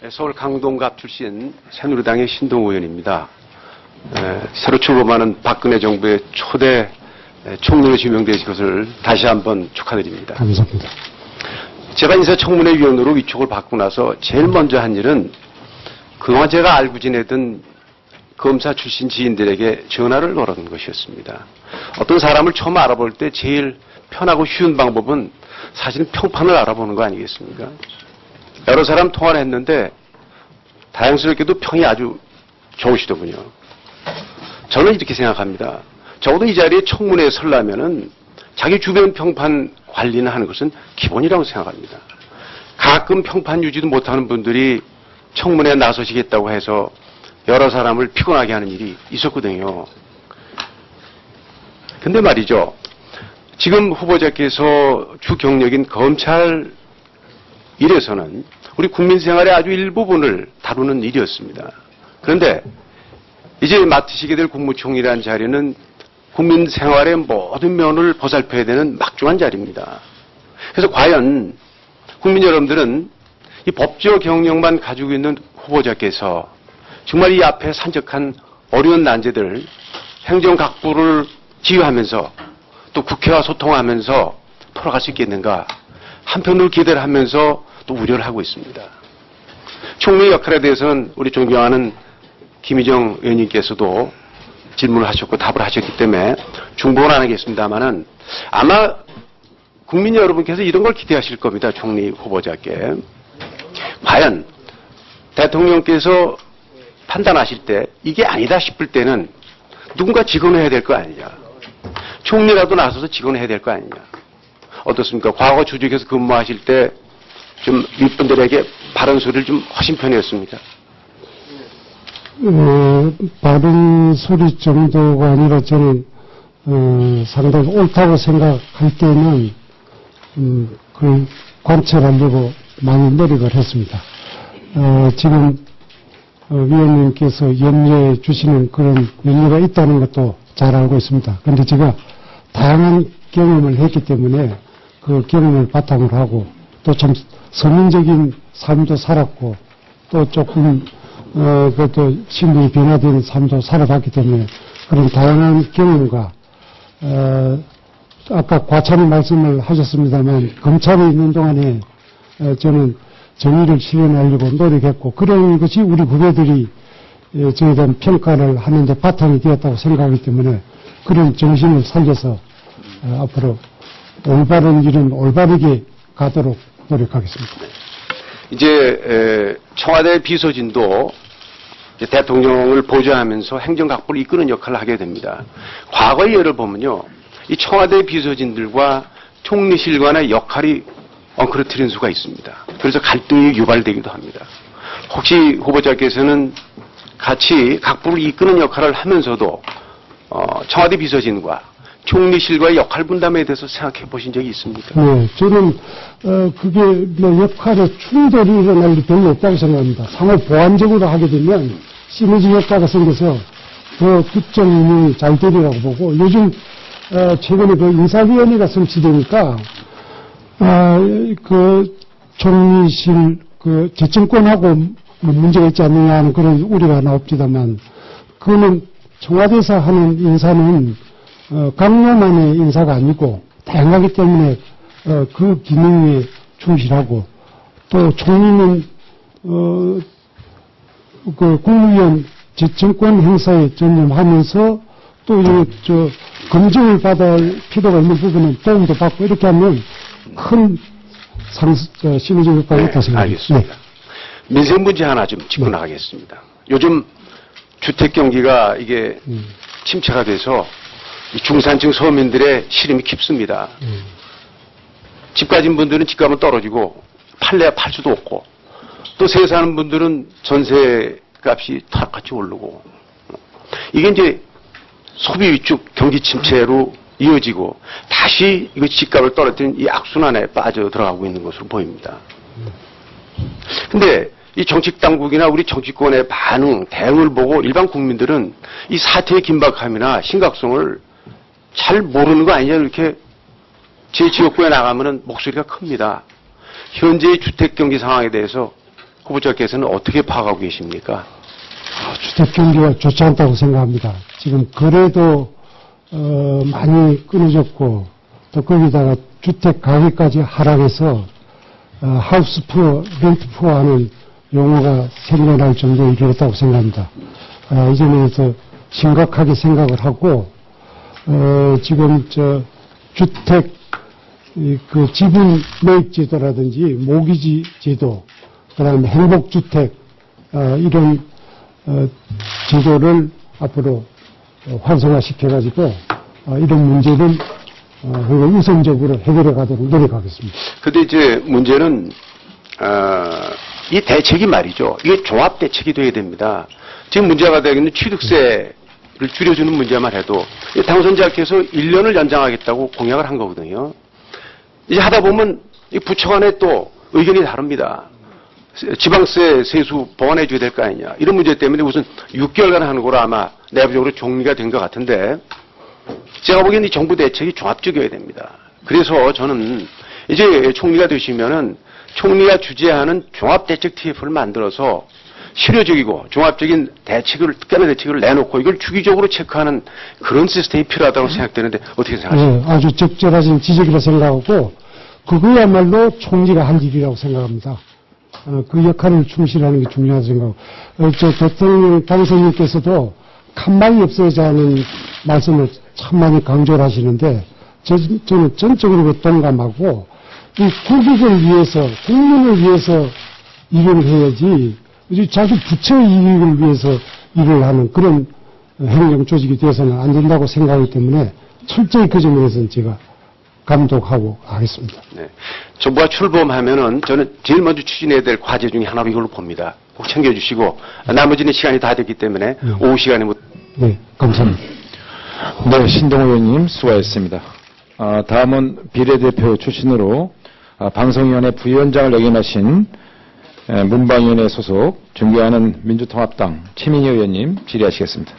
서울 강동갑 출신 새누리당의 신동우 의원입니다. 새로 출범하는 박근혜 정부의 초대 총리로 지명되신 것을 다시 한번 축하드립니다. 감사합니다. 제가 인사청문회 위원으로 위촉을 받고 나서 제일 먼저 한 일은 그동안 제가 알고 지내던 검사 출신 지인들에게 전화를 걸은 것이었습니다. 어떤 사람을 처음 알아볼 때 제일 편하고 쉬운 방법은 사실 평판을 알아보는 거 아니겠습니까? 여러 사람 통화를 했는데 다행스럽게도 평이 아주 좋으시더군요. 저는 이렇게 생각합니다. 적어도 이 자리에 청문회에 서려면은 자기 주변 평판 관리는 하는 것은 기본이라고 생각합니다. 가끔 평판 유지도 못하는 분들이 청문회에 나서시겠다고 해서 여러 사람을 피곤하게 하는 일이 있었거든요. 근데 말이죠. 지금 후보자께서 주 경력인 검찰 일에서는 우리 국민 생활의 아주 일부분을 다루는 일이었습니다. 그런데 이제 맡으시게 될 국무총리라는 자리는 국민 생활의 모든 면을 보살펴야 되는 막중한 자리입니다. 그래서 과연 국민 여러분들은 이 법조 경력만 가지고 있는 후보자께서 정말 이 앞에 산적한 어려운 난제들 행정각부를 지휘하면서 또 국회와 소통하면서 풀어갈 수 있겠는가 한편으로 기대를 하면서 또 우려를 하고 있습니다. 총리 역할에 대해서는 우리 존경하는 김희정 의원님께서도 질문을 하셨고 답을 하셨기 때문에 중복은 안 하겠습니다만은 아마 국민 여러분께서 이런 걸 기대하실 겁니다. 총리 후보자께. 과연 대통령께서 판단하실 때 이게 아니다 싶을 때는 누군가 직언해야 될 거 아니냐. 총리라도 나서서 직언해야 될 거 아니냐. 어떻습니까? 과거 주직에서 근무하실 때 좀 윗분들에게 바른 소리를 좀 하신 편이었습니까? 바른 소리 정도가 아니라 저는 상당히 옳다고 생각할 때는 그걸 관철하려고 많이 노력을 했습니다. 지금 위원님께서 염려해 주시는 그런 연료가 있다는 것도 잘 알고 있습니다. 그런데 제가 다양한 경험을 했기 때문에 그 경험을 바탕으로 하고 또 좀 서민적인 삶도 살았고 또 조금 그것도 신분이 변화된 삶도 살아봤기 때문에 그런 다양한 경험과 아까 과찬의 말씀을 하셨습니다만 검찰에 있는 동안에 저는 정의를 실현하려고 노력했고 그런 것이 우리 후배들이 저에 대한 평가를 하는데 바탕이 되었다고 생각하기 때문에 그런 정신을 살려서 앞으로 올바른 일은 올바르게 가도록 노력하겠습니다. 이제 청와대 비서진도 이제 대통령을 보좌하면서 행정각부를 이끄는 역할을 하게 됩니다. 과거의 예를 보면요. 이 청와대 비서진들과 총리실 간의 역할이 엉클어트린 수가 있습니다. 그래서 갈등이 유발되기도 합니다. 혹시 후보자께서는 같이 각부를 이끄는 역할을 하면서도 청와대 비서진과 총리실과의 역할 분담에 대해서 생각해 보신 적이 있습니까? 네, 저는 그게 뭐 역할의 충돌이 일어날 일이 별로 없다고 생각합니다. 상호 보완적으로 하게 되면 시너지 효과가 생겨서 더 득점이 잘 되리라고 보고 요즘 최근에 그 인사위원회가 설치되니까 그 총리실 그 재청권하고 뭐 문제가 있지 않느냐 하는 그런 우려가 나옵니다만 그거는 청와대에서 하는 인사는 강요만의 인사가 아니고 다양하기 때문에 그 기능에 충실하고 또 총리는 그 국무위원 재청권 행사에 전념하면서 또 저 검증을 받을 필요가 있는 부분은 도움도 받고 이렇게 하면 큰 시너지 효과가 있다고 생각합니다. 알겠습니다. 네. 민생 문제 하나 좀 짚고 나가겠습니다. 요즘 주택 경기가 이게 침체가 돼서 중산층 서민들의 시름이 깊습니다. 집 가진 분들은 집값은 떨어지고 팔래야 팔 수도 없고 또 세 사는 분들은 전세값이 탁같이 오르고 이게 이제 소비 위축 경기 침체로 이어지고 다시 이거 집값을 떨어뜨린 이 악순환에 빠져 들어가고 있는 것으로 보입니다. 근데 이 정책 당국이나 우리 정치권의 반응, 대응을 보고 일반 국민들은 이 사태의 긴박함이나 심각성을 잘 모르는 거 아니냐 이렇게 제 지역구에 나가면은 목소리가 큽니다. 현재의 주택 경기 상황에 대해서 후보자께서는 어떻게 파악하고 계십니까? 주택 경기가 좋지 않다고 생각합니다. 지금 거래도 많이 끊어졌고 또 거기다가 주택 가격까지 하락해서 하우스 푸어, 렌트 푸어 하는 용어가 생겨날 정도에 이르렀다고 생각합니다. 이제는 더 심각하게 생각을 하고 지금 주택 그 지분 매입 제도라든지 모기지 제도, 그다음에 행복주택 이런 제도를 앞으로 활성화시켜가지고 이런 문제는 우선적으로 해결해 가도록 노력하겠습니다. 근데 이제 문제는 이 대책이 말이죠. 이게 종합 대책이 돼야 됩니다. 지금 문제가 되고 있는 취득세를 줄여주는 문제만 해도 당선자께서 1년을 연장하겠다고 공약을 한 거거든요. 이제 하다 보면 이 부처 간에 또 의견이 다릅니다. 지방세 세수 보완해 줘야 될 거 아니냐. 이런 문제 때문에 우선 6개월간 하는 거로 아마 내부적으로 정리가 된 것 같은데 제가 보기에는 이 정부 대책이 종합적이어야 됩니다. 그래서 저는 이제 총리가 되시면은 총리가 주재하는 종합대책 TF를 만들어서 실효적이고 종합적인 대책을, 특별한 대책을 내놓고 이걸 주기적으로 체크하는 그런 시스템이 필요하다고 생각되는데 어떻게 생각하십니까? 네, 아주 적절하신 지적이라 생각하고 그거야말로 총리가 할 일이라고 생각합니다. 그 역할을 충실하는 게 중요하다고 생각하고 대통령 당선인께서도 칸막이 없어야자는 말씀을 참 많이 강조를 하시는데 저는 전적으로 동감하고 이 국익을 위해서 국민을 위해서 일을 해야지 자기 부처의 이익을 위해서 일을 하는 그런 행정 조직이 되어서는 안 된다고 생각하기 때문에 철저히 그 점에서는 제가 감독하고 하겠습니다. 네. 정부가 출범하면은 저는 제일 먼저 추진해야 될 과제 중에 하나로 이걸로 봅니다. 꼭 챙겨주시고 나머지는 시간이 다 됐기 때문에 오후 시간에 네, 감사합니다. 네, 신동호 의원님 수고하셨습니다. 다음은 비례대표 출신으로 방송위원회 부위원장을 역임하신 문방위원회 소속 존경하는 민주통합당 최민희 의원님 질의하시겠습니다.